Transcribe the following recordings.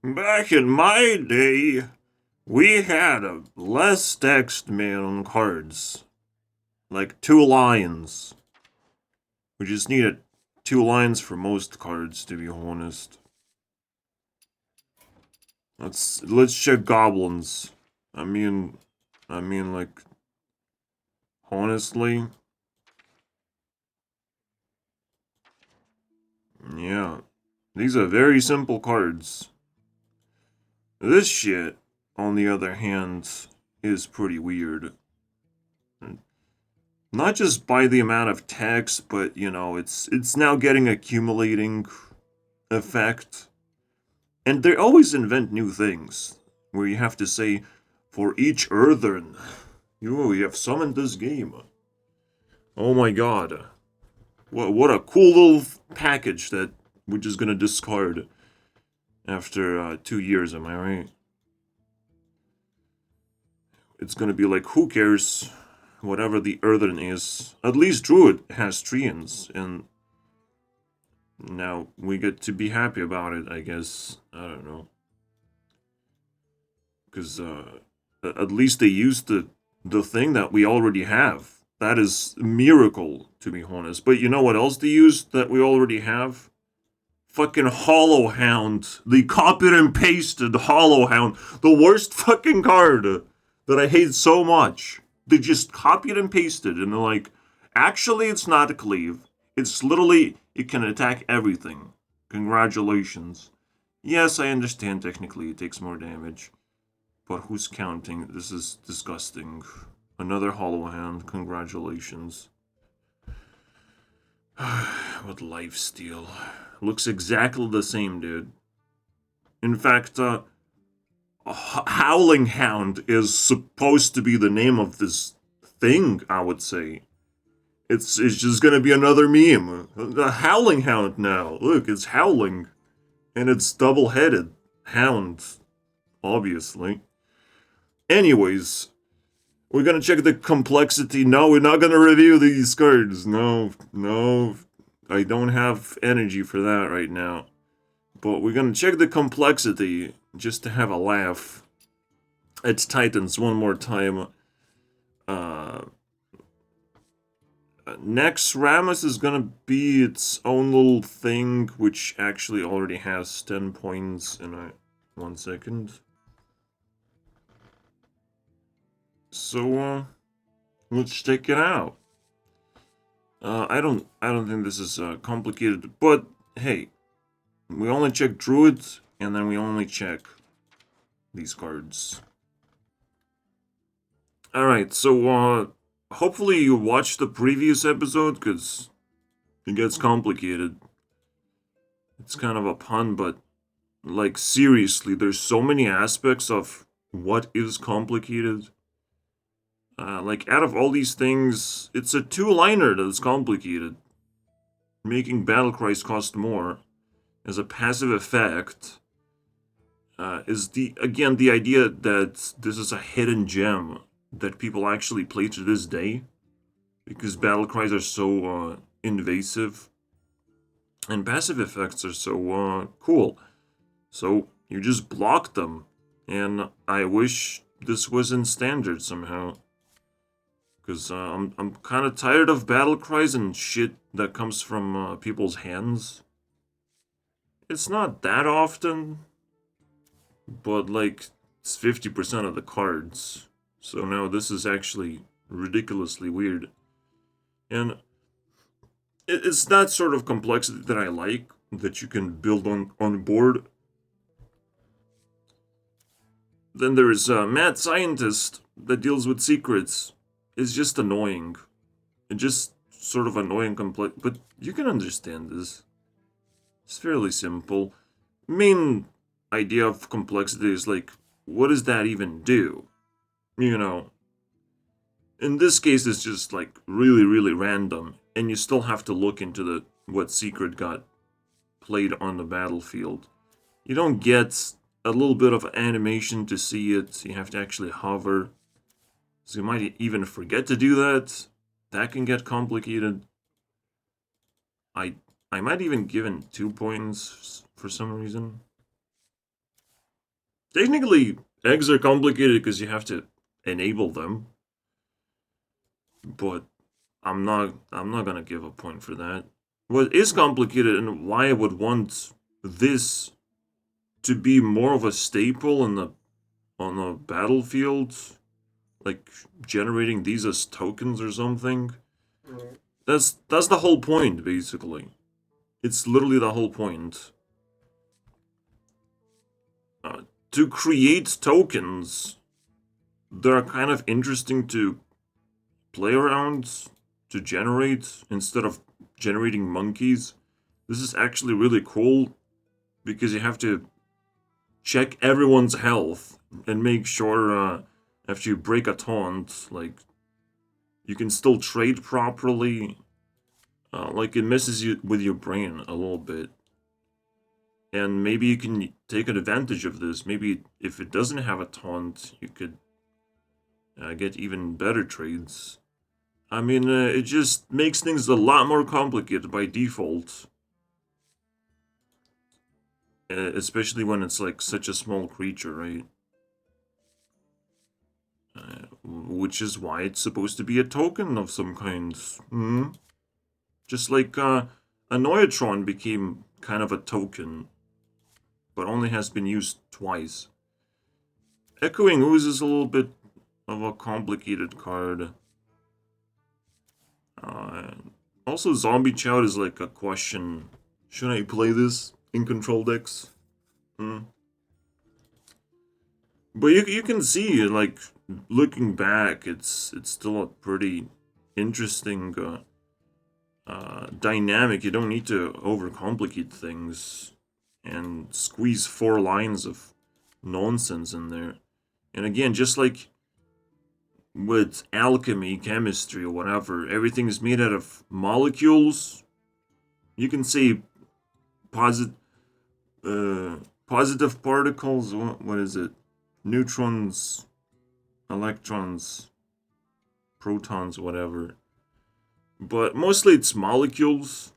Back in my day, we had a less text man on cards. Like 2 lines. We just needed 2 lines for most cards, to be honest. Let's check goblins. I mean, like, honestly, yeah. These are very simple cards. This shit, on the other hand, is pretty weird. Not just by the amount of text, but it's now getting accumulating effect. And they always invent new things, where you have to say, for each earthen, you have summoned this game. Oh my god. What a cool little package that we're just gonna discard after 2 years, am I right? It's gonna be like, who cares? Whatever the earthen is. At least Druid has treants, and now we get to be happy about it, I guess. I don't know. Because at least they used the thing that we already have. That is a miracle, to be honest. But you know what else they used that we already have? Fucking Hollow Hound. They copied and pasted Hollow Hound. The worst fucking card that I hate so much. They just copied and pasted, and they're like, actually, it's not a cleave. It's literally, it can attack everything. Congratulations. Yes, I understand technically it takes more damage. But who's counting? This is disgusting. Another hollow hand. Congratulations. What lifesteal. Looks exactly the same, dude. In fact, Howling Hound is supposed to be the name of this thing, I would say. It's just gonna be another meme. The Howling Hound now. Look, it's howling. And it's double-headed. Hound. Obviously. Anyways, we're gonna check the complexity. No, we're not gonna review these cards. No, no. I don't have energy for that right now. But we're gonna check the complexity just to have a laugh. It's Titans one more time. Uh, Next, Rammus is gonna be its own little thing, which actually already has 10 points in 1 second. So, let's check it out. I don't think this is complicated, but hey, we only check druids, and then we only check these cards. All right, so hopefully you watched the previous episode because it gets complicated. It's kind of a pun, but like seriously, there's so many aspects of what is complicated. Like out of all these things, it's a two-liner that's complicated. Making battle cries cost more as a passive effect is the idea that this is a hidden gem that people actually play to this day because battle cries are so invasive and passive effects are so cool. So you just block them, and I wish this was in standard somehow. Because I'm kind of tired of battle cries and shit that comes from people's hands. It's not that often, but like it's 50% of the cards. So now this is actually ridiculously weird. And it's that sort of complexity that I like, that you can build on board. Then there's a mad scientist that deals with secrets. It's just annoying. It just sort of annoying complex, but you can understand this. It's fairly simple. Main idea of complexity is like, what does that even do? You know, in this case, it's just like really, really random, and you still have to look into the what secret got played on the battlefield. You don't get a little bit of animation to see it. You have to actually hover. So you might even forget to do that. That can get complicated. I I might even give him 2 points for some reason. Technically, eggs are complicated because you have to enable them, but I'm not gonna give a point for that. What is complicated and why I would want this to be more of a staple on the battlefield, like generating these as tokens or something. That's the whole point, basically. It's literally the whole point. Uh, to create tokens that are kind of interesting to play around, to generate, instead of generating monkeys. This is actually really cool because you have to check everyone's health and make sure after you break a taunt, like, you can still trade properly. Like, it messes you with your brain a little bit. And maybe you can take advantage of this. Maybe if it doesn't have a taunt, you could get even better trades. I mean, it just makes things a lot more complicated by default. Especially when it's like such a small creature, right? Which is why it's supposed to be a token of some kind. Just like a Noyatron became kind of a token, but only has been used twice. Echoing Ooze is a little bit of a complicated card. Uh, Also, Zombie Chow is like a question. Should I play this in control decks? But you can see, like, looking back, it's still a pretty interesting dynamic. You don't need to overcomplicate things and squeeze 4 lines of nonsense in there. And again, just like with alchemy, chemistry, or whatever, everything is made out of molecules. You can say posit positive particles. What is it? Neutrons, electrons, protons, whatever. But mostly it's molecules.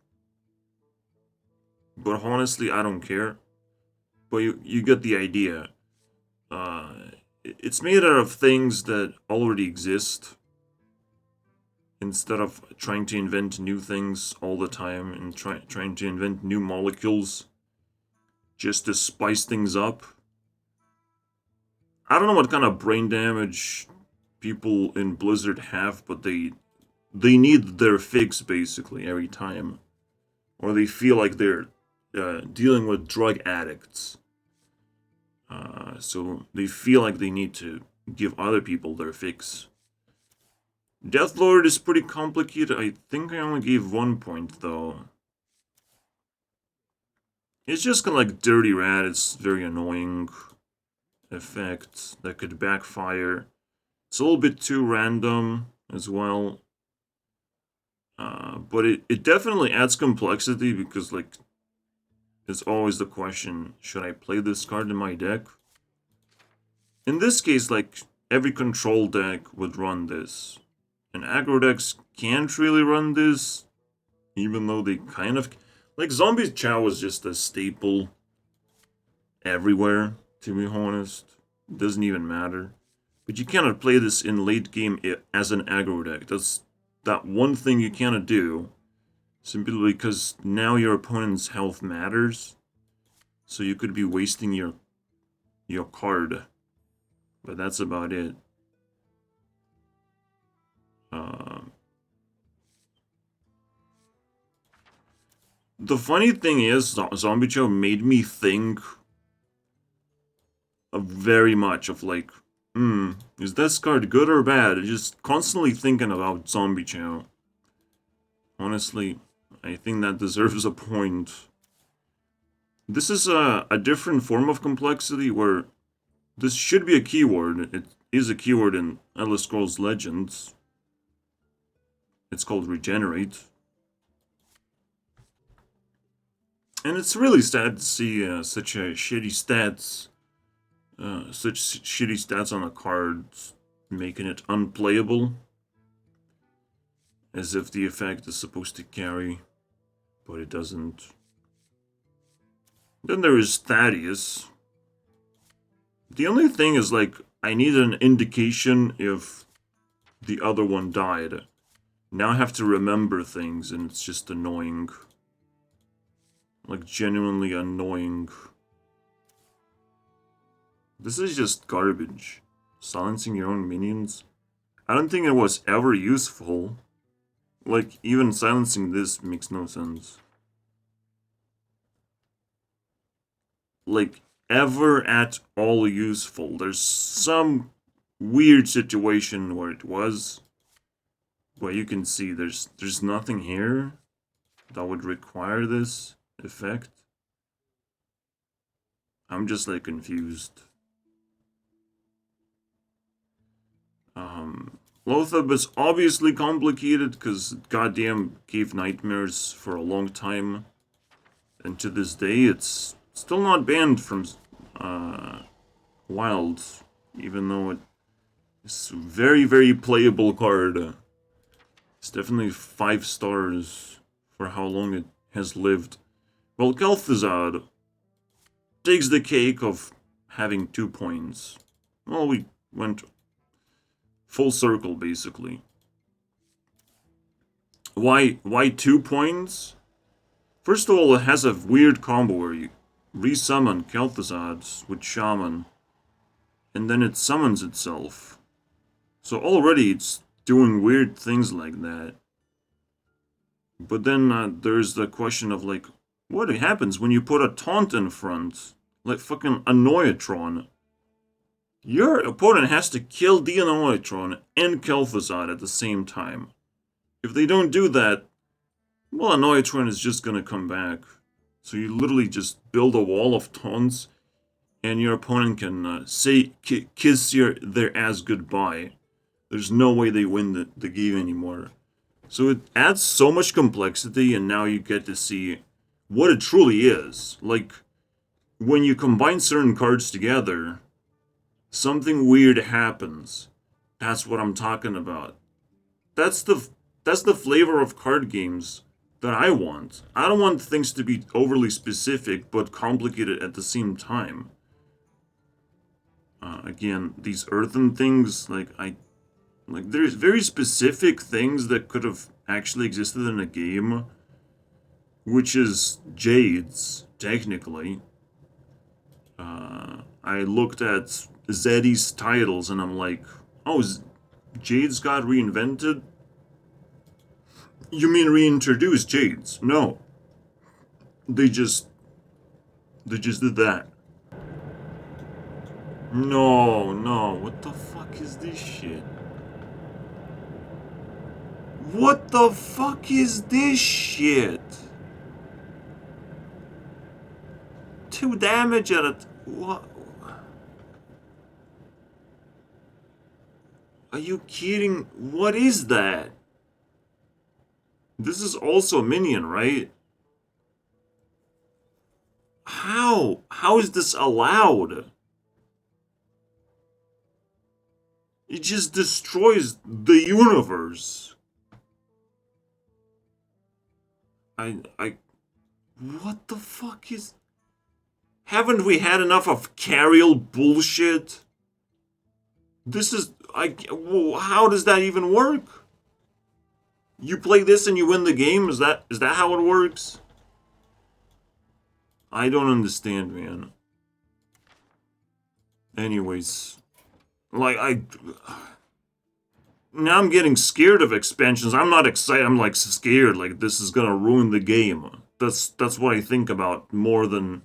But honestly, I don't care. But you get the idea. Uh, it's made out of things that already exist. Instead of trying to invent new things all the time and trying to invent new molecules just to spice things up. I don't know what kind of brain damage people in Blizzard have, but they need their fix basically every time, or they feel like they're dealing with drug addicts. So they feel like they need to give other people their fix. Deathlord is pretty complicated. I think I only gave 1 point though. It's just kind of like Dirty Rat. It's very annoying effect that could backfire. It's a little bit too random as well. But it definitely adds complexity because, like, it's always the question, should I play this card in my deck? In this case, like, every control deck would run this. And aggro decks can't really run this, even though they kind of... Like, Zombie Chow is just a staple everywhere, to be honest. It doesn't even matter. But you cannot play this in late game as an aggro deck. That's that one thing you cannot do. Simply because now your opponent's health matters. So you could be wasting your card. But that's about it. The funny thing is, Zombie Chow made me think of very much of like, is this card good or bad? Just constantly thinking about Zombie Chow. Honestly, I think that deserves a point. This is a different form of complexity where this should be a keyword. It is a keyword in Elder Scrolls Legends. It's called Regenerate. And it's really sad to see such shitty stats on a card, making it unplayable. As if the effect is supposed to carry, but it doesn't. Then there is Thaddeus. The only thing is, like, I need an indication if the other one died. Now I have to remember things, and it's just annoying. Like, genuinely annoying. This is just garbage. Silencing your own minions? I don't think it was ever useful. Like, even silencing this makes no sense. Like, ever at all useful. There's some weird situation where it was. But you can see there's nothing here that would require this effect. I'm just, like, confused. Lothab is obviously complicated because goddamn gave nightmares for a long time. And to this day, it's still not banned from Wild, even though it's a very, very playable card. It's definitely 5 stars for how long it has lived. Well, Kel'Thuzad takes the cake of having 2 points. Well, we went full circle, basically. Why 2 points? First of all, it has a weird combo where you resummon Kel'Thuzad with Shaman, and then it summons itself. So already it's doing weird things like that. But then there's the question of, like, what happens when you put a taunt in front? Like fucking Annoyatron. Your opponent has to kill the Annoyatron and Kel'Thuzad at the same time. If they don't do that, well, Annoyatron is just gonna come back. So you literally just build a wall of taunts, and your opponent can kiss their ass goodbye. There's no way they win the game anymore. So it adds so much complexity, and now you get to see what it truly is. Like, when you combine certain cards together, something weird happens. That's what I'm talking about. That's the flavor of card games that I want. I don't want things to be overly specific but complicated at the same time. Again, these earthen things, like there's very specific things that could have actually existed in a game, which is Jades, technically. I looked at Zeddy's titles and I'm like, oh, Jades got reinvented? You mean reintroduced Jades? No. They just did that. No, what the fuck is this shit? What the fuck is this shit? 2 damage at a... What? Are you kidding? What is that? This is also a minion, right? How? How is this allowed? It just destroys the universe. What the fuck is... Haven't we had enough of Cariel bullshit? This is... how does that even work? You play this and you win the game? Is that how it works? I don't understand, man. Anyways, like, now I'm getting scared of expansions. I'm not excited. I'm, like, scared. Like, this is gonna ruin the game. That's what I think about more than...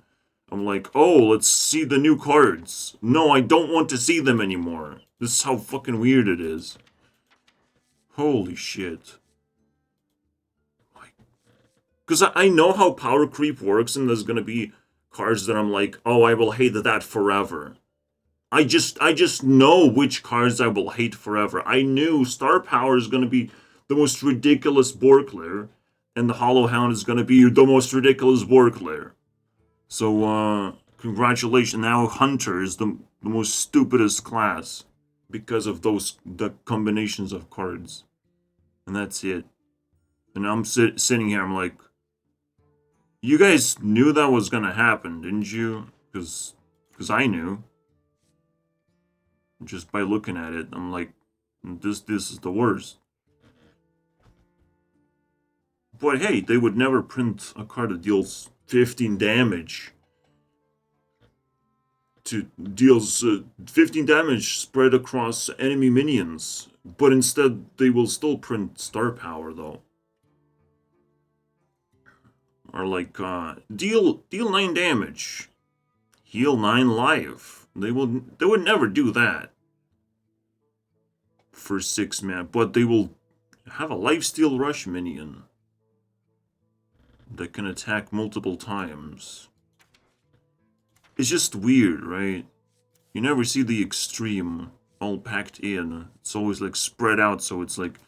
I'm like, oh, let's see the new cards. No, I don't want to see them anymore. This is how fucking weird it is. Holy shit. Because I know how power creep works, and there's gonna be cards that I'm like, oh, I will hate that forever. I just know which cards I will hate forever. I knew Star Power is gonna be the most ridiculous Borkler, and the Hollow Hound is gonna be the most ridiculous Borkler. So, congratulations. Now Hunter is the most stupidest class because of the combinations of cards. And that's it. And I'm sitting here, I'm like, you guys knew that was gonna happen, didn't you? Because I knew. Just by looking at it, I'm like, this is the worst. But hey, they would never print a card that deals 15 damage. To deals 15 damage spread across enemy minions. But instead, they will still print star power though. Or like, deal 9 damage. Heal 9 life. They would never do that. For 6 mana, but they will have a lifesteal rush minion that can attack multiple times. It's just weird, right? You never see the extreme all packed in. It's always like spread out, so it's like...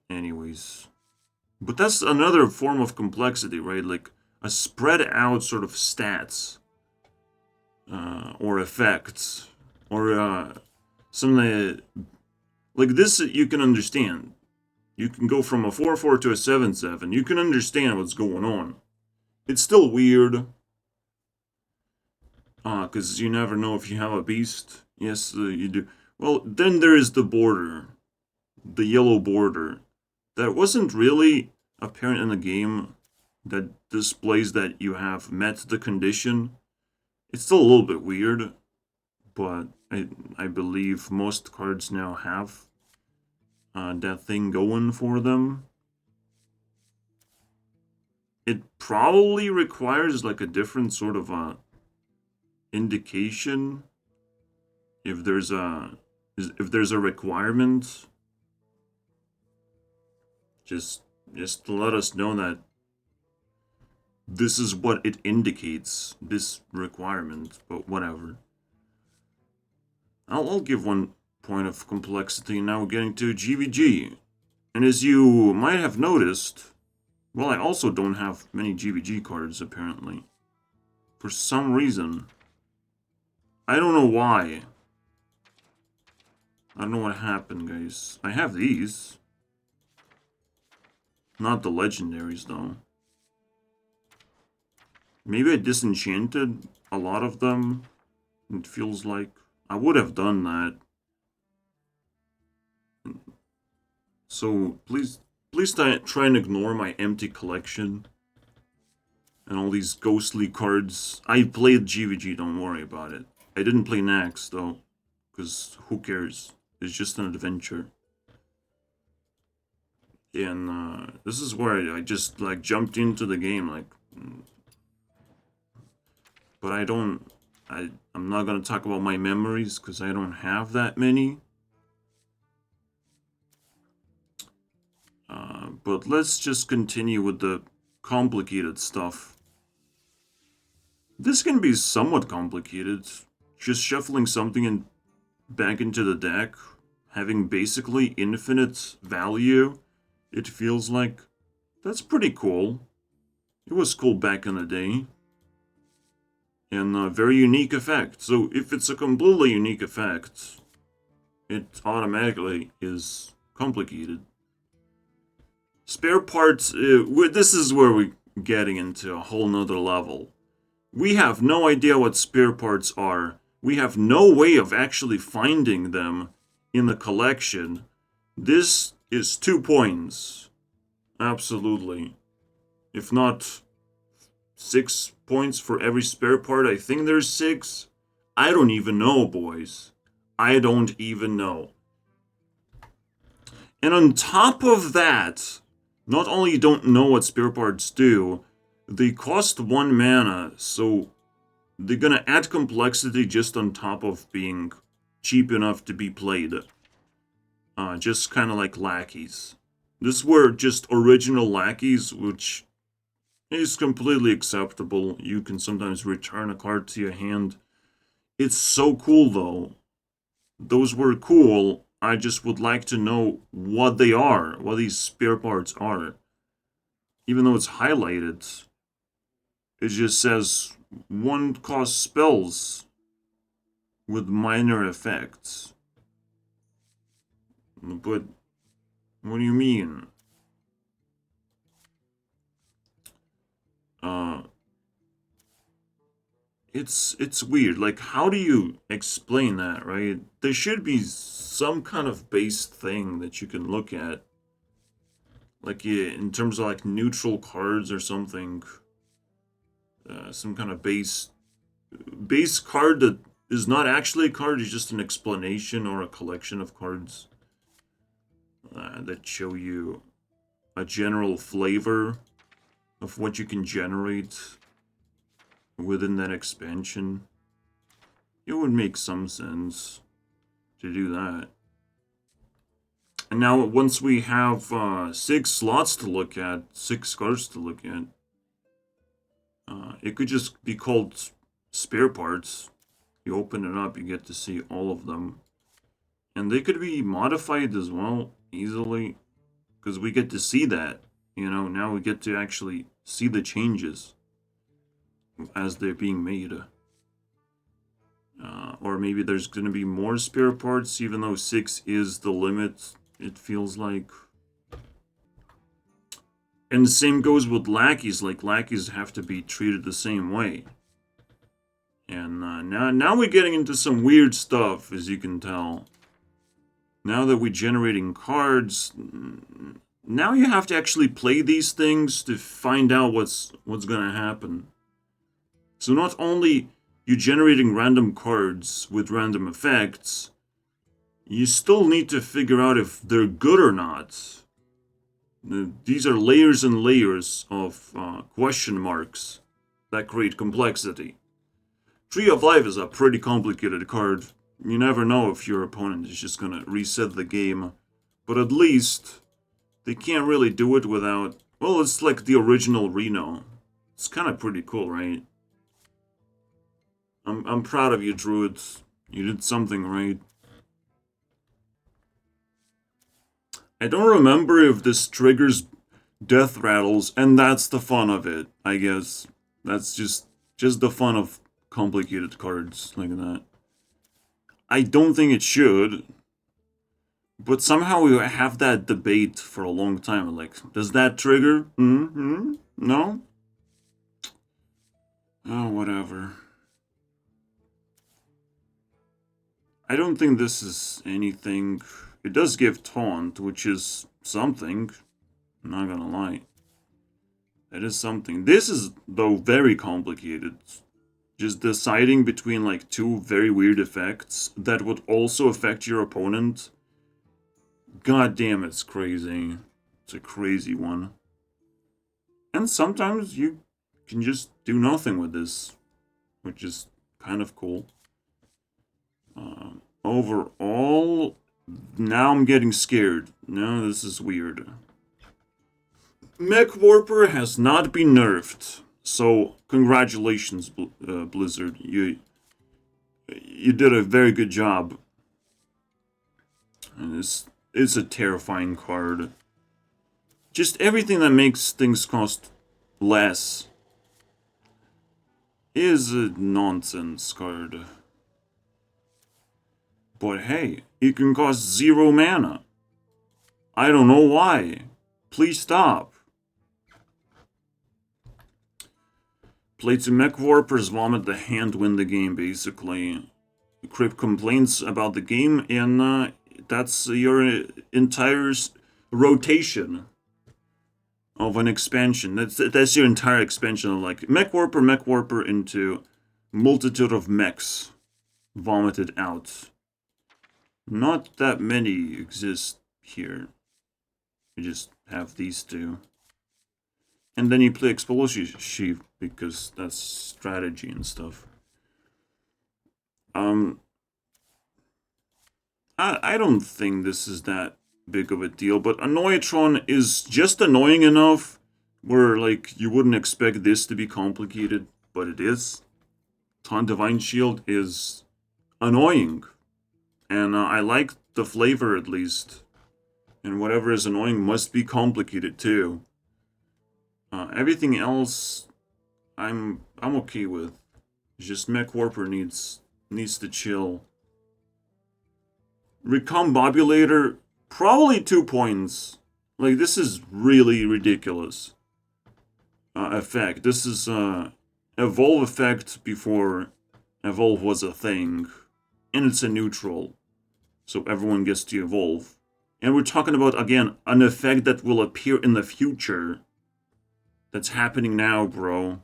Anyways. But that's another form of complexity, right? Like a spread out sort of stats. Or effects. Or something like this you can understand. You can go from a 4-4 to a 7-7. You can understand what's going on. It's still weird. Because you never know if you have a beast. Yes, you do. Well, then there is the border. The yellow border. That wasn't really apparent in the game. That displays that you have met the condition. It's still a little bit weird. But I believe most cards now have that thing going for them. It probably requires like a different sort of indication if there's a requirement. Just to let us know that this is what it indicates, this requirement, but whatever. I'll give one point of complexity now getting to GVG. And as you might have noticed, well, I also don't have many GVG cards, apparently. For some reason. I don't know why. I don't know what happened, guys. I have these. Not the Legendaries, though. Maybe I disenchanted a lot of them. It feels like I would have done that. So please try and ignore my empty collection and all these ghostly cards. I played GVG, don't worry about it. I didn't play Nax though, because who cares? It's just an adventure. And this is where I just like jumped into the game, like. But I'm not gonna talk about my memories because I don't have that many. But let's just continue with the complicated stuff. This can be somewhat complicated. Just shuffling something back into the deck, having basically infinite value, it feels like. That's pretty cool. It was cool back in the day. And a very unique effect. So if it's a completely unique effect, it automatically is complicated. Spare parts, this is where we're getting into a whole nother level. We have no idea what spare parts are. We have no way of actually finding them in the collection. This is 2 points. Absolutely. If not 6 points for every spare part, I think there's 6. I don't even know, boys. I don't even know. And on top of that, not only you don't know what spare parts do, they cost 1 mana, so they're gonna add complexity just on top of being cheap enough to be played. Just kind of like lackeys. This were just original lackeys, which is completely acceptable. You can sometimes return a card to your hand. It's so cool, though. Those were cool. I just would like to know what they are, what these spare parts are. Even though it's highlighted, it just says 1-cost spells with minor effects. But what do you mean? it's weird. Like, how do you explain that, right? There should be some kind of base thing that you can look at. Like, yeah, in terms of, like, neutral cards or something. Some kind of base card that is not actually a card, it's just an explanation or a collection of cards that show you a general flavor of what you can generate within that expansion. It would make some sense to do that. And now, once we have 6 slots to look at, 6 cards to look at, it could just be called spare parts. You open it up, you get to see all of them. And they could be modified as well, easily. Because we get to see that. You know, now we get to actually see the changes as they're being made. Or maybe there's going to be more spare parts, even though 6 is the limit, it feels like. And the same goes with lackeys. Like, lackeys have to be treated the same way. And now we're getting into some weird stuff, as you can tell. Now that we're generating cards, now you have to actually play these things to find out what's going to happen. So not only you generating random cards with random effects, you still need to figure out if they're good or not. These are layers and layers of question marks that create complexity. Tree of Life is a pretty complicated card. You never know if your opponent is just gonna reset the game. But at least they can't really do it without... Well, it's like the original Reno. It's kind of pretty cool, right? I'm proud of you, Druids. You did something right. I don't remember if this triggers death rattles, and that's the fun of it, I guess. That's just the fun of complicated cards like that. I don't think it should, but somehow we have that debate for a long time. Like, does that trigger? No? Oh, whatever. I don't think this is anything. It does give taunt, which is something. I'm not gonna lie. That is something. This is, though, very complicated. Just deciding between, like, 2 very weird effects that would also affect your opponent. God damn, it's crazy. It's a crazy one. And sometimes you can just do nothing with this, which is kind of cool. Overall, now I'm getting scared. No, this is weird. Mech Warper has not been nerfed. So, congratulations, Blizzard. You did a very good job. And it's a terrifying card. Just everything that makes things cost less is a nonsense card. But hey, it can cost 0 mana. I don't know why. Please stop. Play 2 Mech Warpers, vomit the hand, win the game, basically. Crypt complains about the game, and that's your entire rotation of an expansion. That's your entire expansion of, like, Mech Warper into multitude of mechs vomited out. Not that many exist here. You just have these 2. And then you play Explosive Sheaf, because that's strategy and stuff. I don't think this is that big of a deal, but Annoyatron is just annoying enough where, like, you wouldn't expect this to be complicated, but it is. Taunt Divine Shield is annoying. And I like the flavor, at least. And whatever is annoying must be complicated, too. Everything else, I'm okay with. Just Mech Warper needs to chill. Recombobulator, probably 2 points. Like, this is really ridiculous. Effect. This is evolve effect before evolve was a thing. And it's a neutral. So everyone gets to evolve. And we're talking about, again, an effect that will appear in the future. That's happening now, bro.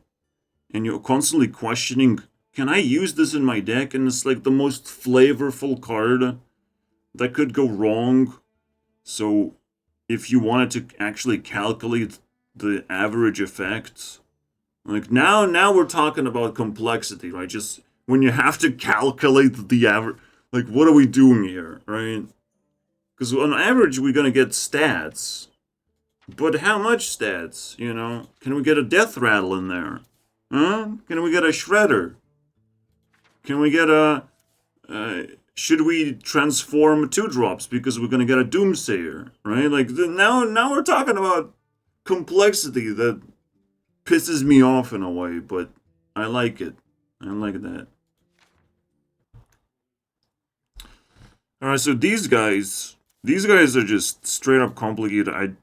And you're constantly questioning, can I use this in my deck? And it's like the most flavorful card that could go wrong. So if you wanted to actually calculate the average effect, like now we're talking about complexity, right? Just when you have to calculate the average, like what are we doing here, right? Because on average we're gonna get stats, but how much stats? You know, can we get a death rattle in there? Huh? Can we get a shredder? Can we get a? Should we transform 2-drops because we're gonna get a doomsayer, right? Like now we're talking about complexity that pisses me off in a way, but I like it. I like that. Alright, so these guys are just straight up complicated.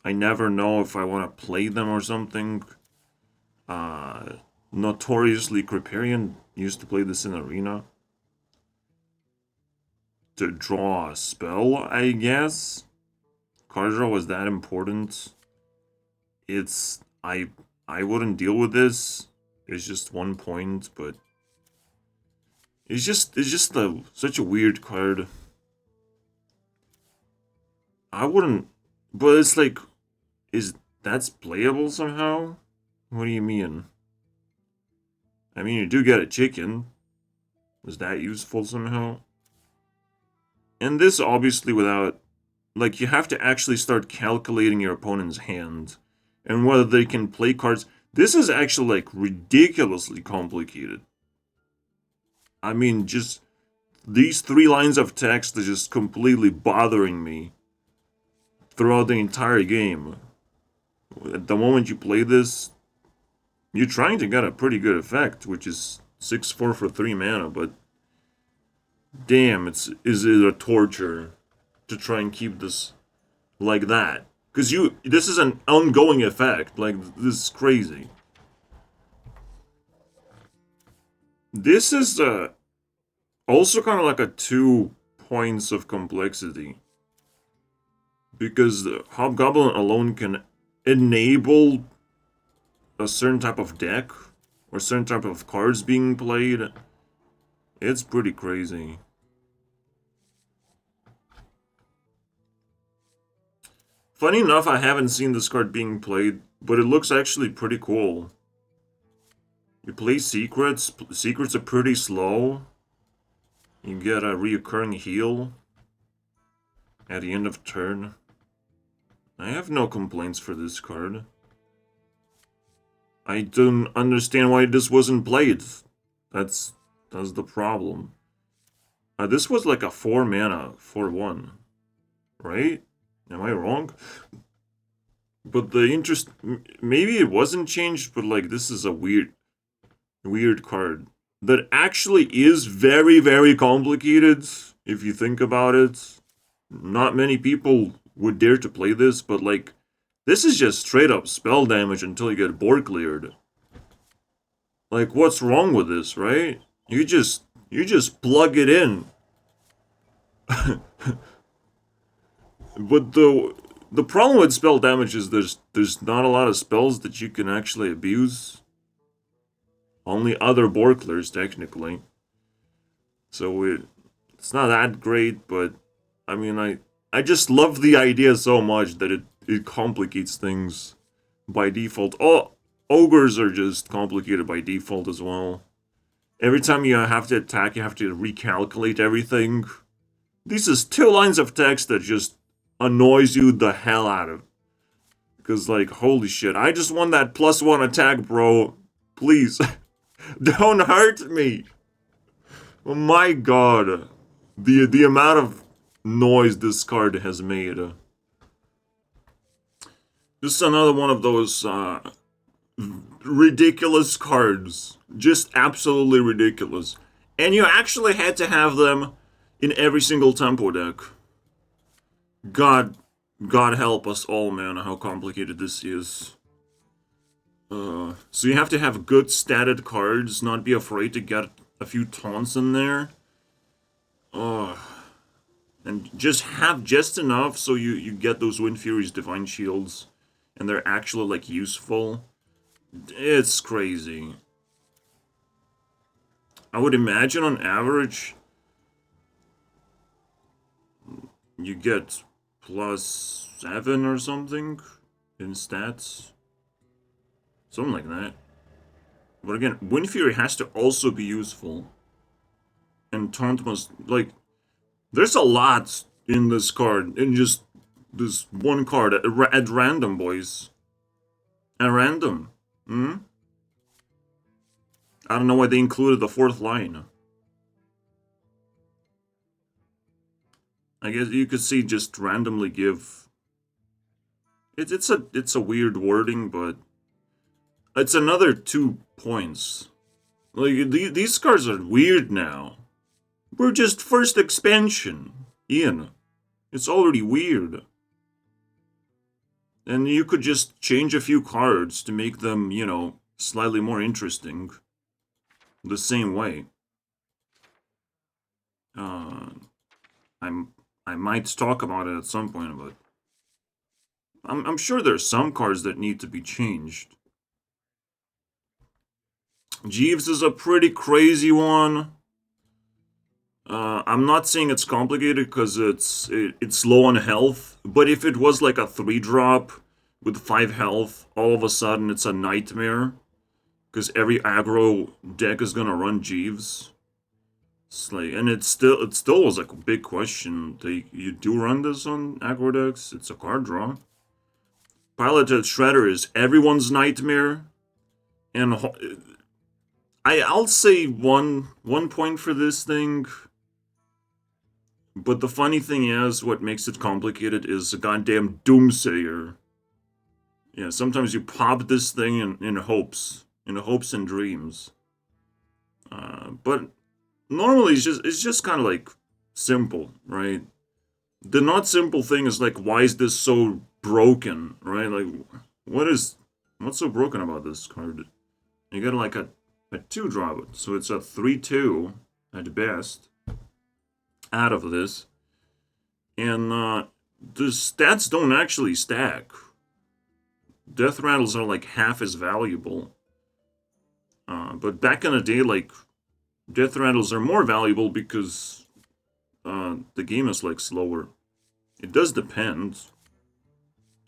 I never know if I want to play them or something. Notoriously Kriparian used to play this in Arena. To draw a spell, I guess. Card draw was that important. I wouldn't deal with this. It's just 1 point, but it's just such a weird card. I wouldn't, but it's like, that's playable somehow? What do you mean? I mean, you do get a chicken. Is that useful somehow? And this obviously without, like, you have to actually start calculating your opponent's hand and whether they can play cards. This is actually, like, ridiculously complicated. I mean, just these 3 lines of text are just completely bothering me throughout the entire game. At the moment you play this, you're trying to get a pretty good effect, which is 6/4 for 3 mana, but damn, is it a torture to try and keep this like that? Because this is an ongoing effect, like, this is crazy. This is also kind of like a 2 points of complexity. Because the Hobgoblin alone can enable a certain type of deck or certain type of cards being played. It's pretty crazy. Funny enough, I haven't seen this card being played, but it looks actually pretty cool. You play Secrets. Secrets are pretty slow. You get a reoccurring heal at the end of turn. I have no complaints for this card. I don't understand why this wasn't played. That's the problem. This was like a 4 mana, 4/1. Right? Am I wrong? But the interest... Maybe it wasn't changed, but like this is a weird card. That actually is very, very complicated, if you think about it. Not many people would dare to play this, but like, this is just straight up spell damage until you get board cleared. Like, what's wrong with this, right? You just plug it in. But the problem with spell damage is there's not a lot of spells that you can actually abuse. Only other board clears, technically. So it's not that great, but I mean, I just love the idea so much that it complicates things by default. Oh, ogres are just complicated by default as well. Every time you have to attack, you have to recalculate everything. This is 2 lines of text that just annoys you the hell out of. Because, like, holy shit, I just want that +1 attack, bro. Please. Don't hurt me. Oh my god. The amount of noise this card has made. This is another one of those ridiculous cards. Just absolutely ridiculous. And you actually had to have them in every single tempo deck. God help us all, man, how complicated this is. So you have to have good statted cards, not be afraid to get a few taunts in there. And just have just enough so you get those Wind Fury's Divine Shields, and they're actually, like, useful. It's crazy. I would imagine on average, you get +7 or something in stats. Something like that. But again, Wind Fury has to also be useful. And Taunt must, like, there's a lot in this card, in just this one card, at random, boys. At random. I don't know why they included the 4th line. I guess you could see just randomly give. It's a weird wording, but it's another 2 points. Like, these cards are weird now. We're just first expansion, Ian. It's already weird. And you could just change a few cards to make them, you know, slightly more interesting. The same way. I might talk about it at some point, but I'm sure there's some cards that need to be changed. Jeeves is a pretty crazy one. I'm not saying it's complicated because it's low on health, but if it was like a 3-drop with 5 health, all of a sudden it's a nightmare because every aggro deck is gonna run Jeeves. It's like, and it still was like a big question. You do run this on aggro decks? It's a card draw. Piloted Shredder is everyone's nightmare, and I'll say one point for this thing. But the funny thing is, what makes it complicated is a goddamn Doomsayer. Yeah, sometimes you pop this thing in hopes and dreams. But normally it's just kind of like simple, right? The not simple thing is like, why is this so broken, right? Like, what's so broken about this card? You got like a 2-drop, so it's a 3/2 at best out of this. And the stats don't actually stack. Death Rattles are like half as valuable. But back in the day, like, Death Rattles are more valuable because the game is like slower. It does depend.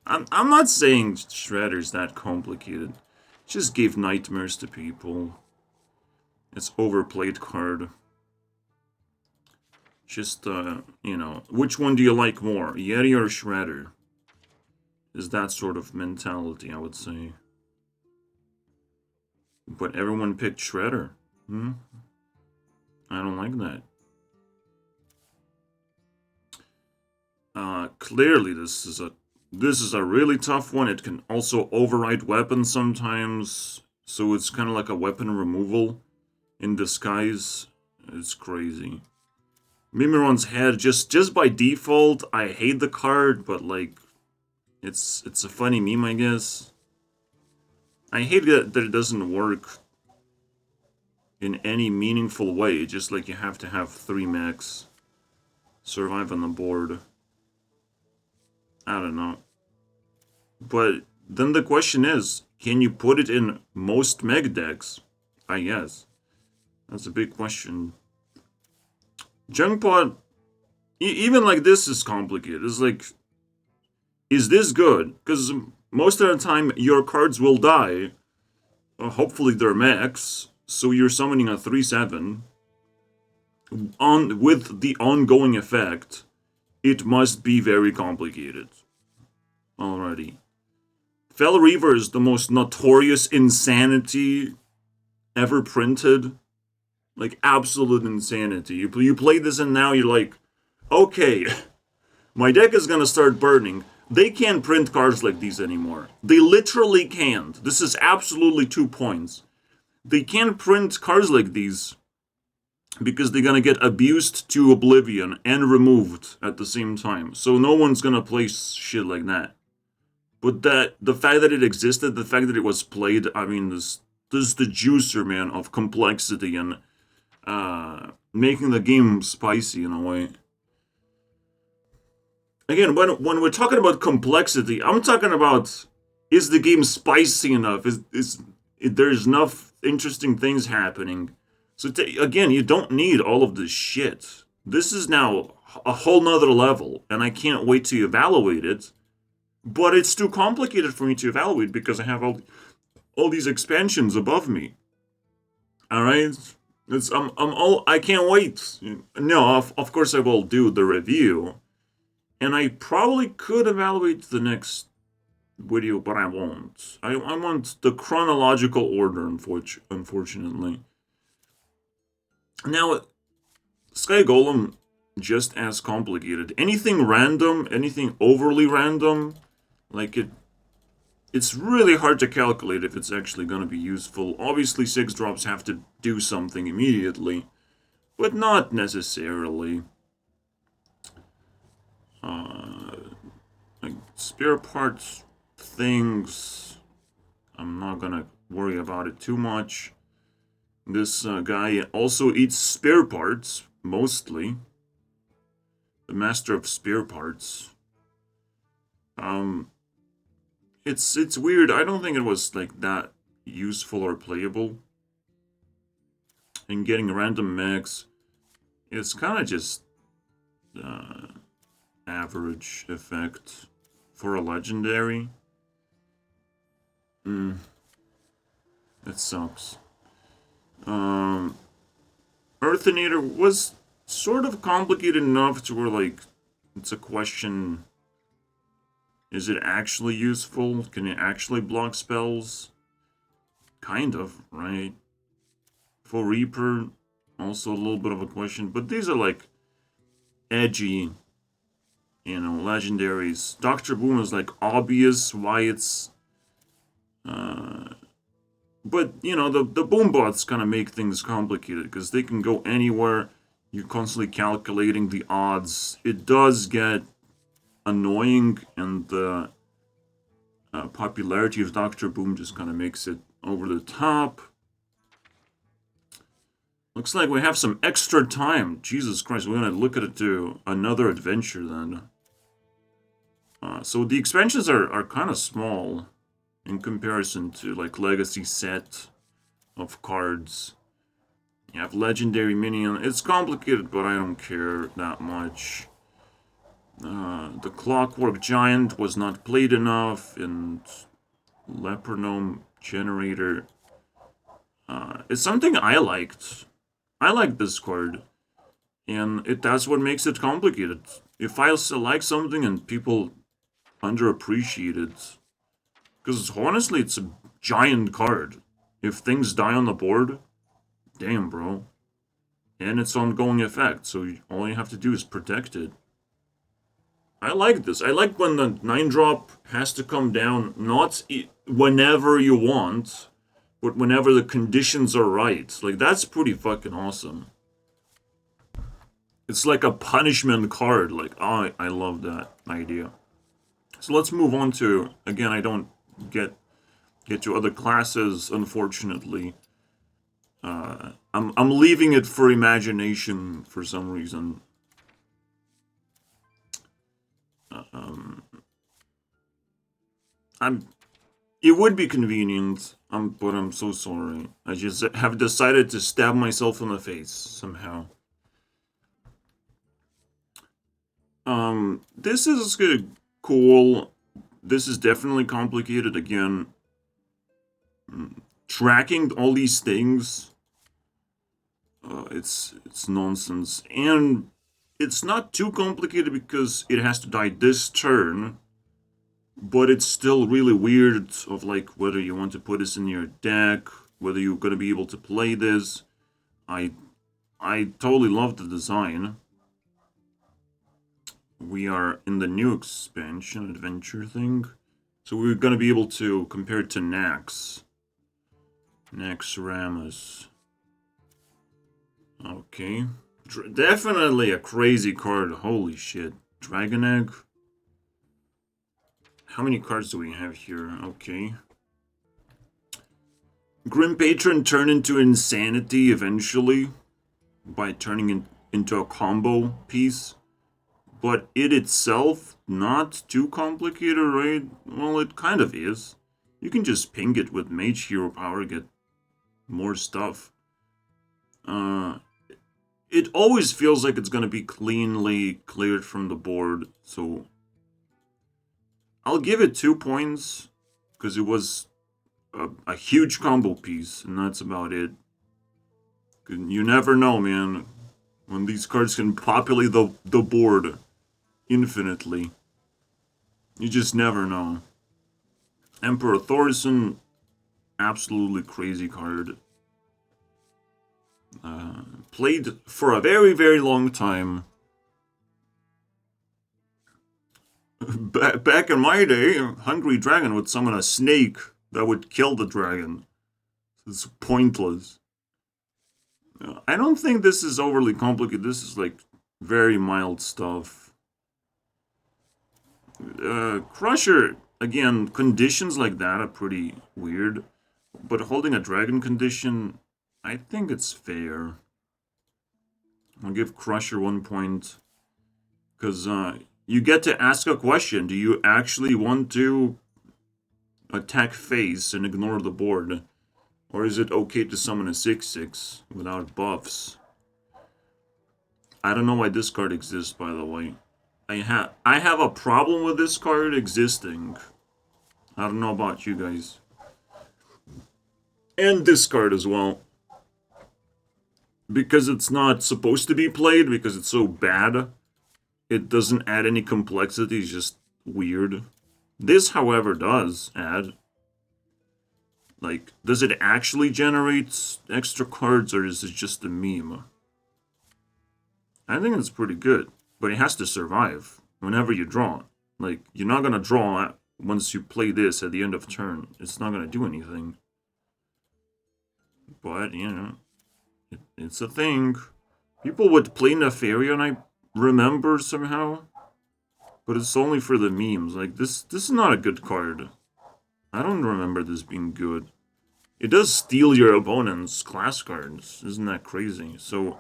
I'm not saying Shredder's that complicated. It just gave nightmares to people. It's overplayed card. Just, you know, which one do you like more, Yeti or Shredder? Is that sort of mentality, I would say. But everyone picked Shredder. I don't like that. Clearly this is a really tough one. It can also override weapons sometimes, so it's kind of like a weapon removal in disguise. It's crazy. Mimiron's head, just by default, I hate the card, but like, it's a funny meme, I guess. I hate that it doesn't work in any meaningful way, just like you have to have 3 mechs survive on the board. I don't know. But then the question is, can you put it in most mech decks? I guess. That's a big question. Jungpod, even like this is complicated. It's like, is this good? Because most of the time your cards will die. Hopefully they're mechs, so you're summoning a 3/7. With the ongoing effect, it must be very complicated. Alrighty. Fel Reaver is the most notorious insanity ever printed. Like, absolute insanity. You play this and now you're like, okay, my deck is gonna start burning. They can't print cards like these anymore. They literally can't. This is absolutely 2 points. They can't print cards like these because they're gonna get abused to oblivion and removed at the same time. So no one's gonna play shit like that. But the fact that it existed, the fact that it was played, I mean, this is the juicer, man, of complexity and making the game spicy in a way. Again, when we're talking about complexity, I'm talking about, is the game spicy enough? There's enough interesting things happening? So again, you don't need all of this shit. This is now a whole nother level, and I can't wait to evaluate it. But it's too complicated for me to evaluate because I have all these expansions above me. All right, I can't wait. No, of course I will do the review, and I probably could evaluate the next video, but I won't. I want the chronological order, unfortunately. Now, Sky Golem, just as complicated. Anything random, anything overly random, like it's really hard to calculate if it's actually going to be useful. Obviously, 6 drops have to do something immediately, but not necessarily. Like spare parts things, I'm not gonna worry about it too much. This guy also eats spare parts, mostly. The master of spare parts. It's weird. I don't think it was like that useful or playable. And getting random mechs, it's kind of just average effect for a legendary. It sucks. Earthinator was sort of complicated enough to where, like, it's a question, is it actually useful? Can it actually block spells? Kind of, right? For Reaper, also a little bit of a question, but these are, like, edgy, you know, legendaries. Dr. Boom is, like, obvious why it's, but, you know, the boom bots kind of make things complicated because they can go anywhere. You're constantly calculating the odds. It does get annoying, and the popularity of Dr. Boom just kind of makes it over the top. Looks like we have some extra time. Jesus Christ, we're going to look at it to another adventure then. So the expansions are kind of small in comparison to, like, Legacy set of cards. You have Legendary Minion. It's complicated, but I don't care that much. The Clockwork Giant was not played enough, and Lepernome Generator. It's something I liked. I like this card, and that's what makes it complicated. If I like something and people underappreciate it, because honestly, it's a giant card. If things die on the board, damn, bro. And it's ongoing effect, so all you have to do is protect it. I like this. I like when the 9-drop has to come down, not whenever you want, but whenever the conditions are right. Like, that's pretty fucking awesome. It's like a punishment card. Like, oh, I love that idea. So let's move on to, again, I don't get to other classes, unfortunately. I'm leaving it for imagination for some reason. It would be convenient, but I'm so sorry. I just have decided to stab myself in the face somehow. This is good, cool. This is definitely complicated again. Tracking all these things, it's nonsense, and it's not too complicated because it has to die this turn. But it's still really weird of, like, whether you want to put this in your deck, whether you're going to be able to play this. I totally love the design. We are in the new expansion adventure thing. So we're going to be able to compare it to Nax. Naxxramas. Okay. Definitely a crazy card. Holy shit. Dragon Egg. how many cards do we have here? Okay. Grim Patron turned into Insanity eventually by turning into a combo piece. But it itself, not too complicated, right? Well, it kind of is. You can just ping it with Mage Hero power, get more stuff. It always feels like it's going to be cleanly cleared from the board, so I'll give it 2 points, because it was a huge combo piece, and that's about it. You never know, man, when these cards can populate the board infinitely. You just never know. Emperor Thorson, absolutely crazy card. Played for a very, very long time. Back in my day, Hungry Dragon would summon a snake that would kill the dragon. It's pointless. I don't think this is overly complicated. This is like very mild stuff. Crusher, again, conditions like that are pretty weird. But holding a dragon condition, I think it's fair. I'll give Crusher 1 point. Because you get to ask a question. Do you actually want to attack face and ignore the board? Or is it okay to summon a 6/6 without buffs? I don't know why this card exists, by the way. I have a problem with this card existing. I don't know about you guys. And this card as well. Because it's not supposed to be played, because it's so bad, it doesn't add any complexity, it's just weird. This, however, does add. Like, does it actually generate extra cards, or is it just a meme? I think it's pretty good, but it has to survive whenever you draw. Like, you're not gonna draw once you play this at the end of turn. It's not gonna do anything. But, you know, it's a thing. People would play Nefarian, I remember somehow. But it's only for the memes. Like, this is not a good card. I don't remember this being good. It does steal your opponent's class cards. Isn't that crazy? So,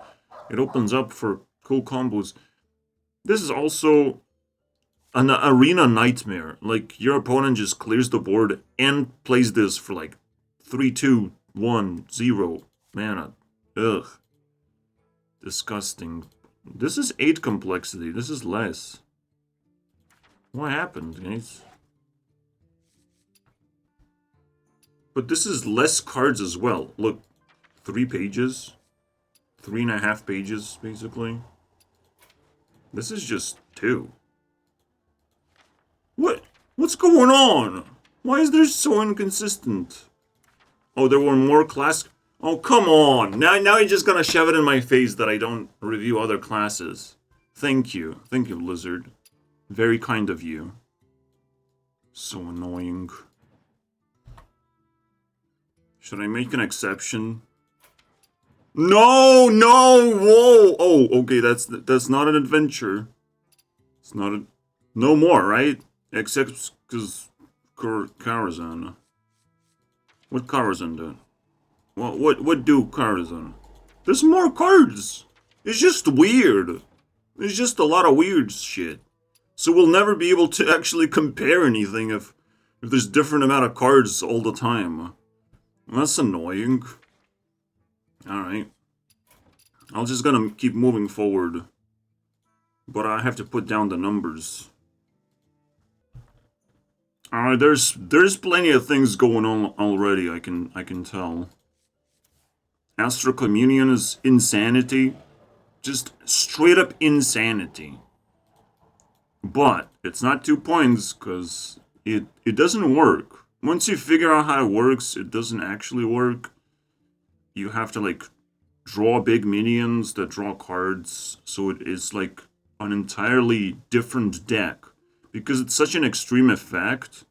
it opens up for cool combos. This is also an arena nightmare. Like, your opponent just clears the board and plays this for like 3, 2, 1, 0 mana. Ugh. Disgusting. This is 8 complexity. This is less. What happened, guys? But this is less cards as well. Look, 3 pages. 3.5 pages, basically. This is just 2. What's going on? Why is this so inconsistent? Oh, there were more class... Oh, come on! Now you're just gonna shove it in my face that I don't review other classes. Thank you. Thank you, Lizard. Very kind of you. So annoying. Should I make an exception? No! Whoa! Oh, okay, that's not an adventure. It's not a... No more, right? Except because Karazhan. What Karazhan do? What do Karazhan? There's more cards! It's just weird. It's just a lot of weird shit. So we'll never be able to actually compare anything if there's different amount of cards all the time. That's annoying. Alright. I'm just gonna keep moving forward. But I have to put down the numbers. Alright, there's plenty of things going on already, I can tell. Astral Communion is insanity. Just straight up insanity. But it's not 2 points, because it doesn't work. Once you figure out how it works, it doesn't actually work. You have to, like, draw big minions that draw cards, so it is, like, an entirely different deck. Because it's such an extreme effect,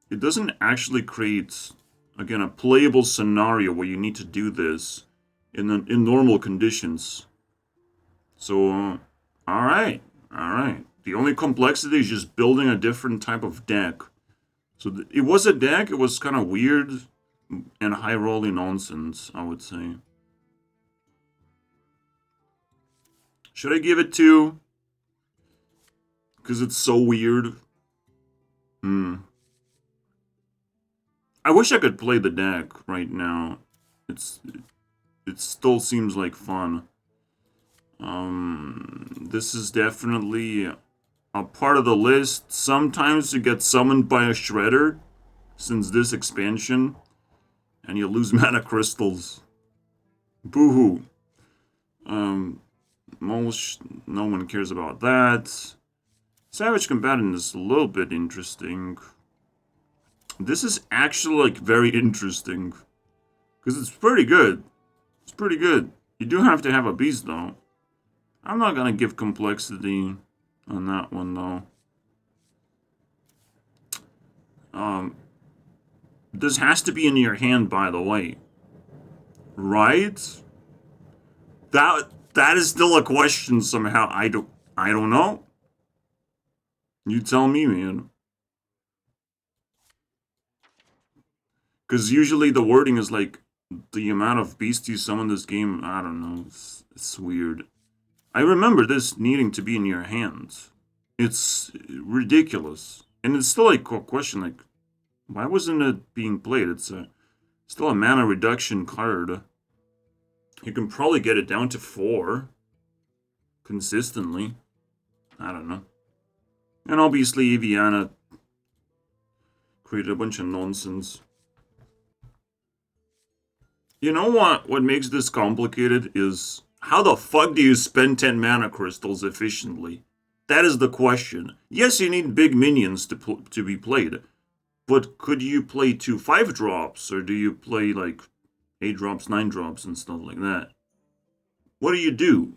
it doesn't actually create, again, a playable scenario where you need to do this in normal conditions. So, alright. The only complexity is just building a different type of deck So it was a deck. It was kind of weird and high rolling nonsense, I would say. Should I give it 2? Because it's so weird. I wish I could play the deck right now. It still seems like fun. This is definitely a part of the list. Sometimes you get summoned by a shredder, since this expansion, and you lose mana crystals. Boo-hoo. No one cares about that. Savage Combatant is a little bit interesting. This is actually, like, very interesting. Because it's pretty good. It's pretty good. You do have to have a beast, though. I'm not gonna give complexity on that one, though. This has to be in your hand, by the way. Right? That is still a question somehow. I don't know. You tell me, man. Because usually the wording is like, the amount of beasts you summon this game, I don't know. It's weird. I remember this needing to be in your hands. It's ridiculous. And it's still like a question, like, why wasn't it being played? It's still a mana reduction card. You can probably get it down to 4 consistently. I don't know. And obviously, Eviana created a bunch of nonsense. You know what makes this complicated is, how the fuck do you spend 10 mana crystals efficiently? That is the question. Yes, you need big minions to be played, but could you play 2 5-drops, or do you play like 8 drops, 9 drops, and stuff like that? What do?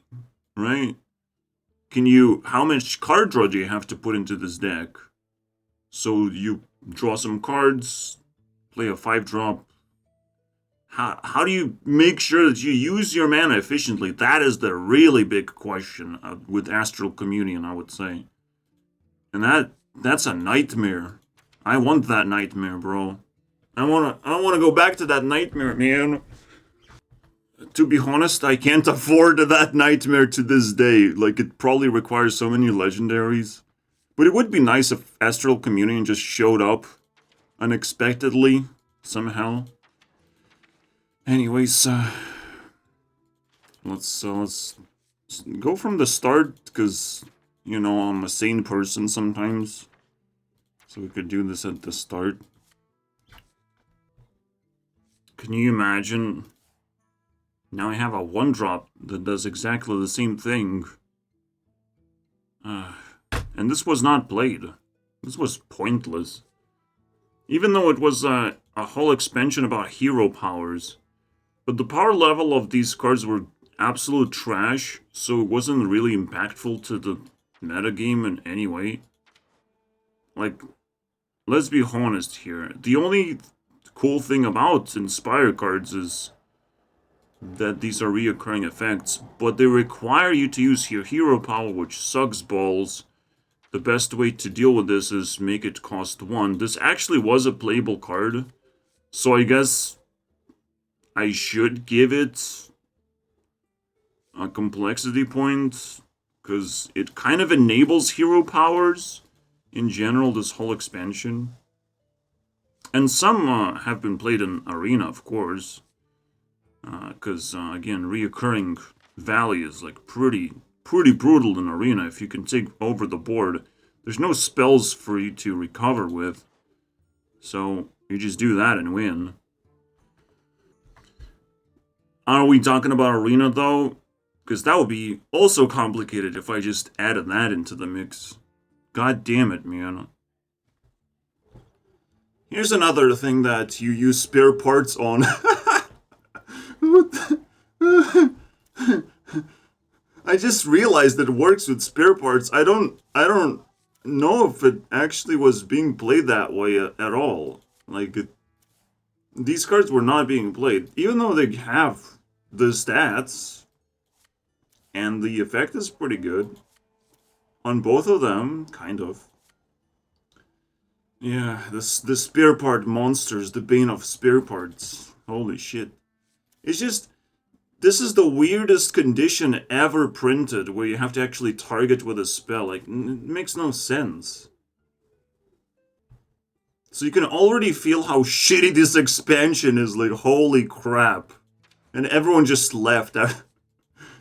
Right? How much card draw do you have to put into this deck? So you draw some cards, play a 5-drop. How do you make sure that you use your mana efficiently? That is the really big question with Astral Communion, I would say. And that's a nightmare. I want that nightmare, bro. I wanna go back to that nightmare, man. To be honest, I can't afford that nightmare to this day. Like, it probably requires so many legendaries. But it would be nice if Astral Communion just showed up unexpectedly, somehow. Anyways, let's go from the start, because, you know, I'm a sane person sometimes. So we could do this at the start. Can you imagine? Now I have a 1-drop that does exactly the same thing. And this was not played. This was pointless. Even though it was a whole expansion about hero powers. But the power level of these cards were absolute trash, so it wasn't really impactful to the metagame in any way. Like, let's be honest here. The only cool thing about Inspire cards is that these are reoccurring effects, but they require you to use your hero power, which sucks balls. The best way to deal with this is make it cost 1. This actually was a playable card, so I guess I should give it a complexity point, because it kind of enables hero powers in general, this whole expansion. And some have been played in Arena, of course, because, again, reoccurring value is like pretty brutal in Arena. If you can take over the board, there's no spells for you to recover with, so you just do that and win. Are we talking about Arena, though? Because that would be also complicated if I just added that into the mix. God damn it, man. Here's another thing that you use spare parts on. I just realized that it works with spare parts. I don't know if it actually was being played that way at all. Like, these cards were not being played, even though they have the stats, and the effect is pretty good on both of them, kind of. Yeah, the spare part monsters, the bane of spare parts. Holy shit. It's just, this is the weirdest condition ever printed, where you have to actually target with a spell. Like, it makes no sense. So you can already feel how shitty this expansion is, like, holy crap. And everyone just left.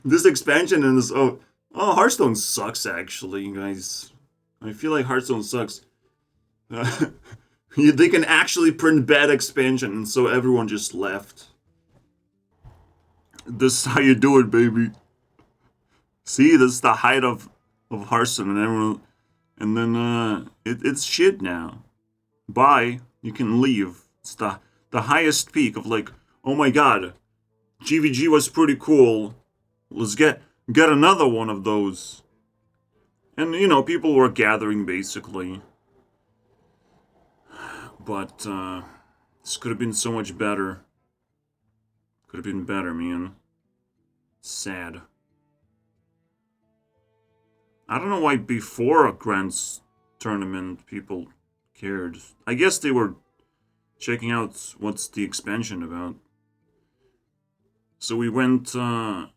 This expansion and this, Hearthstone sucks, actually, guys. I feel like Hearthstone sucks. They can actually print bad expansion, and so everyone just left. This is how you do it, baby. See, this is the height of Hearthstone, and everyone, and then it's shit now. Bye. You can leave. It's the highest peak of, like, oh my god, GVG was pretty cool. Let's get another one of those. And you know, people were gathering basically. But this could have been so much better. Could have been better, man. Sad. I don't know why before a Grande tournament people cared. I guess they were checking out what's the expansion about. So we went down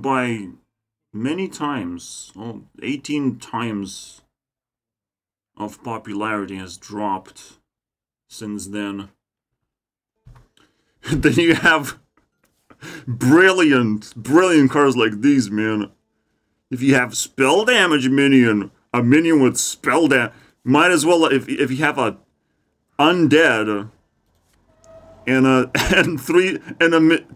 by many times. 18 times of popularity has dropped since then. Then you have brilliant cards like these, man. If you have spell damage minion, a minion with spell damage, might as well, if you have a undead and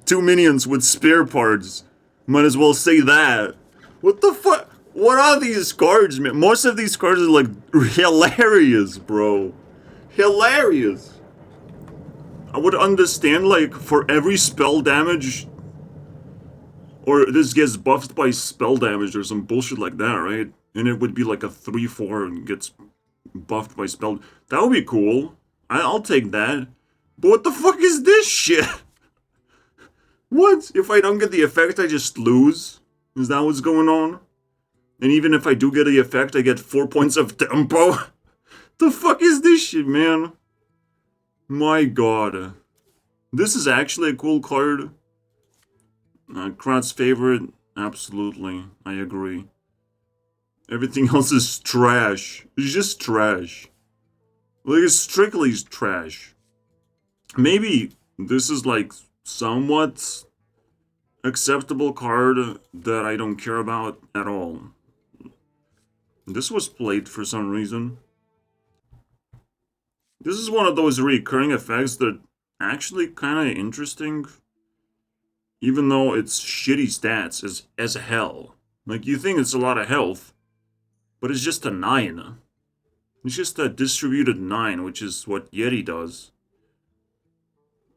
two minions with spare parts, might as well say that. What the fuck? What are these cards, man? Most of these cards are like hilarious, bro. Hilarious. I would understand, like, for every spell damage, or this gets buffed by spell damage or some bullshit like that, right? And it would be like a 3/4 and gets buffed by spell. That would be cool. I'll take that. But what the fuck is this shit? What? If I don't get the effect, I just lose? Is that what's going on? And even if I do get the effect, I get 4 points of tempo? The fuck is this shit, man? My god. This is actually a cool card. Crowd's favorite? Absolutely. I agree. Everything else is trash. It's just trash. Like, it's strictly trash. Maybe this is, like, somewhat acceptable card that I don't care about at all. This was played for some reason. This is one of those recurring effects that actually kind of interesting. Even though it's shitty stats as hell. Like, you think it's a lot of health, but it's just a 9. It's just a distributed 9, which is what Yeti does.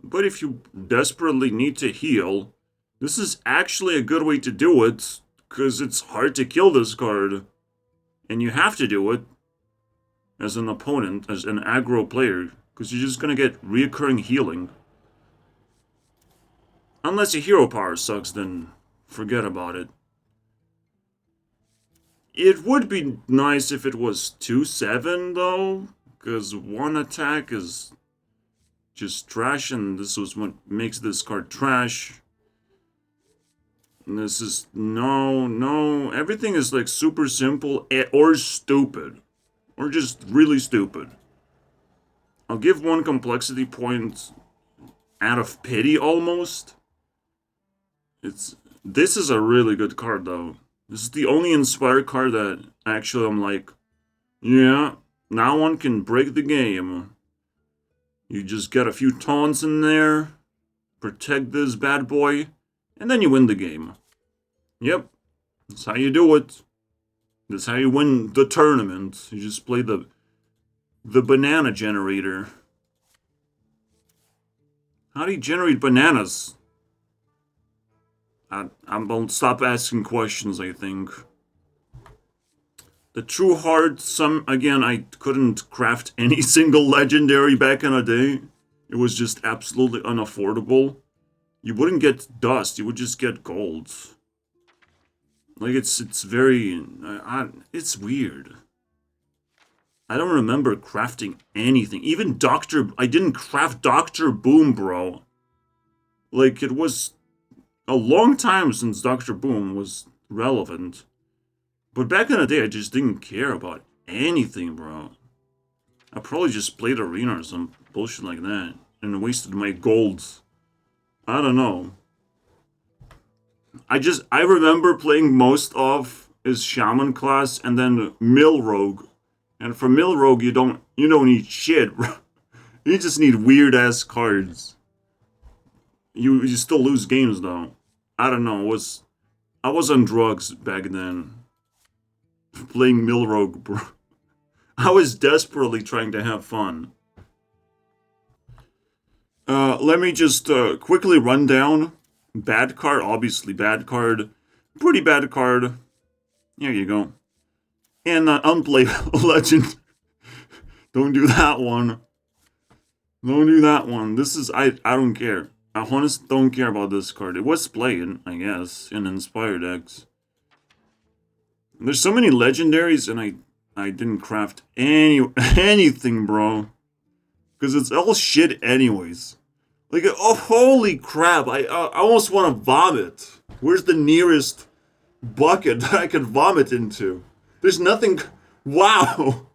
But if you desperately need to heal, this is actually a good way to do it, because it's hard to kill this card. And you have to do it as an opponent, as an aggro player, because you're just gonna get reoccurring healing. Unless your hero power sucks, then forget about it. It would be nice if it was 2/7 though, because one attack is just trash, and this was what makes this card trash. And this is, no, everything is like super simple or stupid. Or just really stupid. I'll give 1 complexity point out of pity almost. This is a really good card though. This is the only Inspire card that actually I'm like, yeah, now one can break the game. You just get a few taunts in there, protect this bad boy, and then you win the game. Yep, that's how you do it. That's how you win the tournament. You just play the banana generator. How do you generate bananas? I'll stop asking questions, I think. The True Heart, again, I couldn't craft any single legendary back in a day. It was just absolutely unaffordable. You wouldn't get dust, you would just get gold. Like, it's very, it's weird. I don't remember crafting anything. Even I didn't craft Dr. Boom, bro. Like, it was a long time since Dr. Boom was relevant. But back in the day, I just didn't care about anything, bro. I probably just played Arena or some bullshit like that. And wasted my golds. I don't know. I remember playing most of his Shaman class and then Mill Rogue. And for Mill Rogue, you don't need shit, bro. You just need weird-ass cards. You still lose games, though. I don't know, I was on drugs back then. Playing Mill Rogue, bro. I was desperately trying to have fun. Let me just quickly run down. Bad card, obviously bad card. Pretty bad card. There you go. And unplayable legend. Don't do that one. Don't do that one. This is, I don't care. I honestly don't care about this card. It was played, I guess, in Inspired X. There's so many legendaries, and I didn't craft anything, bro. Because it's all shit anyways. Like, oh, holy crap, I almost want to vomit. Where's the nearest bucket that I could vomit into? There's nothing. Wow.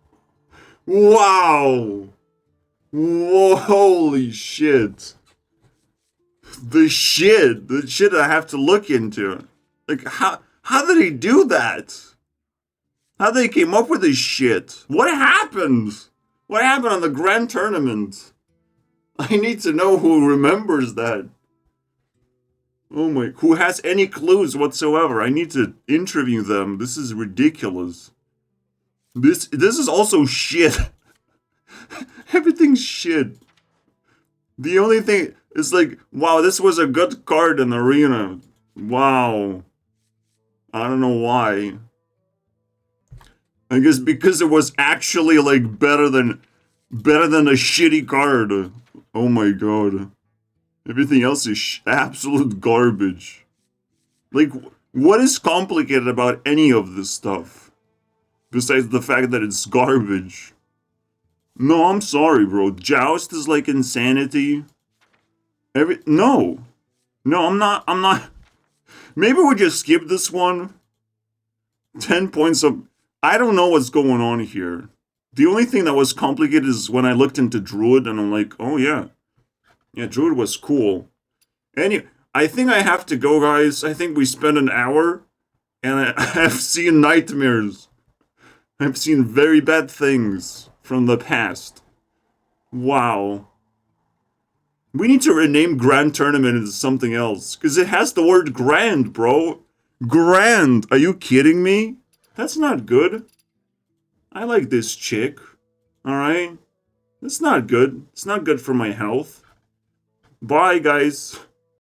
Wow. Whoa, holy shit. The shit I have to look into. Like, how did he do that? How they came up with this shit? What happened? What happened on the Grand Tournament? I need to know who remembers that. Oh my, who has any clues whatsoever? I need to interview them. This is ridiculous. This is also shit. Everything's shit. The only thing is like, wow, this was a good card in Arena. Wow. I don't know why. I guess because it was actually like better than a shitty card. Oh my god. Everything else is absolute garbage. Like, what is complicated about any of this stuff? Besides the fact that it's garbage. No, I'm sorry, bro. Joust is like insanity. No. No, I'm not. Maybe we just skip this one. 10 points of... I don't know what's going on here. The only thing that was complicated is when I looked into Druid and I'm like, oh yeah. Yeah, Druid was cool. Anyway, I think I have to go, guys. I think we spent an hour and I've seen nightmares. I've seen very bad things from the past. Wow. We need to rename Grand Tournament into something else. Because it has the word grand, bro. Grand. Are you kidding me? That's not good. I like this chick. Alright? That's not good. It's not good for my health. Bye, guys.